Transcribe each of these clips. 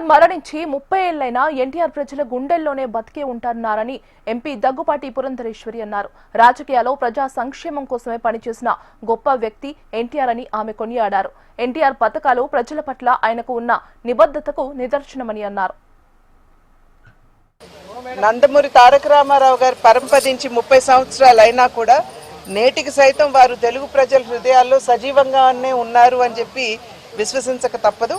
మరణించి 30 ఏళ్లైనా ఎన్టీఆర్ ప్రజల గుండెల్లోనే బతికే ఉంటారన్నారని ఎంపీ దగ్గుపాటి పురంధరేశ్వరి అన్నారు. రాజకీయాల్లో ప్రజా సంక్షేమం కోసమే పనిచేసిన గొప్ప వ్యక్తి ఎన్టీఆర్ అని ఆమె కొనియాడారు. ఎన్టీఆర్ పథకాలు ప్రజల పట్ల ఆయనకు ఉన్న నిబద్ధతకు నిదర్శనమని అన్నారు. నందమూరి తారక రామారావు గారు పరంపదించి 30 సంవత్సరాలు అయినా కూడా నేటికి సైతం వారు తెలుగు ప్రజల హృదయాల్లో సజీవంగానే ఉన్నారు అని చెప్పి విశ్వసించక తప్పదు.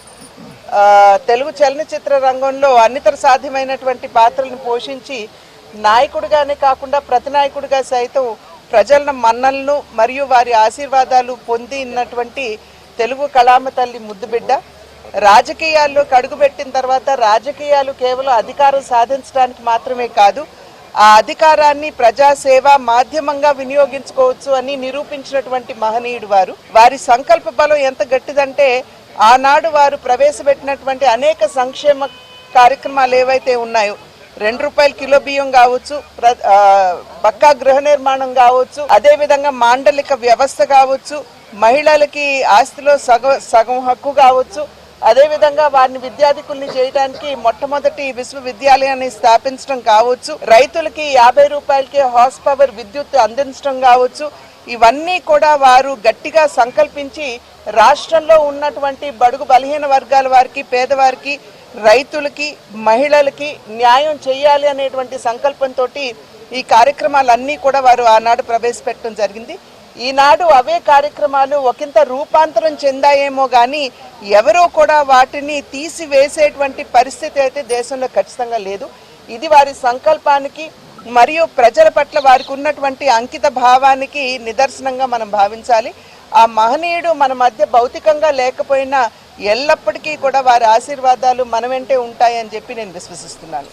తెలుగు చలనచిత్ర రంగంలో అన్నితర సాధ్యమైనటువంటి పాత్రలను పోషించి నాయకుడిగానే కాకుండా ప్రతినాయకుడిగా సైతం ప్రజల మన్నలను మరియు వారి ఆశీర్వాదాలు పొందినటువంటి తెలుగు కళామ తల్లి ముద్దుబిడ్డ. రాజకీయాల్లో అడుగుపెట్టిన తర్వాత రాజకీయాలు కేవలం అధికారం సాధించడానికి మాత్రమే కాదు, ఆ అధికారాన్ని ప్రజాసేవ మాధ్యమంగా వినియోగించుకోవచ్చు అని నిరూపించినటువంటి మహనీయుడు వారు. వారి సంకల్ప బలం ఎంత గట్టిదంటే ఆనాడు వారు ప్రవేశపెట్టినటువంటి అనేక సంక్షేమ కార్యక్రమాలు ఏవైతే ఉన్నాయో, ₹2 కిలో బియ్యం కావచ్చు, పక్కా గృహ నిర్మాణం కావచ్చు, అదేవిధంగా మాండలిక వ్యవస్థ కావచ్చు, మహిళలకి ఆస్తిలో సగం హక్కు కావచ్చు, అదేవిధంగా వారిని విద్యాధికుల్ని చేయడానికి మొట్టమొదటి విశ్వవిద్యాలయాన్ని స్థాపించడం కావచ్చు, రైతులకి ₹50కే హార్స్ పవర్ విద్యుత్ అందించడం కావచ్చు, ఇవన్నీ కూడా వారు గట్టిగా సంకల్పించి రాష్ట్రంలో ఉన్నటువంటి బడుగు బలహీన వర్గాల వారికి, పేదవారికి, రైతులకి, మహిళలకి న్యాయం చేయాలి అనేటువంటి సంకల్పంతో ఈ కార్యక్రమాలన్నీ కూడా వారు ఆనాడు ప్రవేశపెట్టడం జరిగింది. ఈనాడు అవే కార్యక్రమాలు ఒకంత రూపాంతరం చెందాయేమో కానీ ఎవరూ కూడా వాటిని తీసివేసేటువంటి పరిస్థితి అయితే దేశంలో ఖచ్చితంగా లేదు. ఇది వారి సంకల్పానికి మరియు ప్రజల పట్ల వారికి ఉన్నటువంటి అంకిత భావానికి నిదర్శనంగా మనం భావించాలి. ఆ మహనీయుడు మన మధ్య భౌతికంగా లేకపోయినా ఎల్లప్పటికీ కూడా వారి ఆశీర్వాదాలు మన వెంటే ఉంటాయని చెప్పి నేను విశ్వసిస్తున్నాను.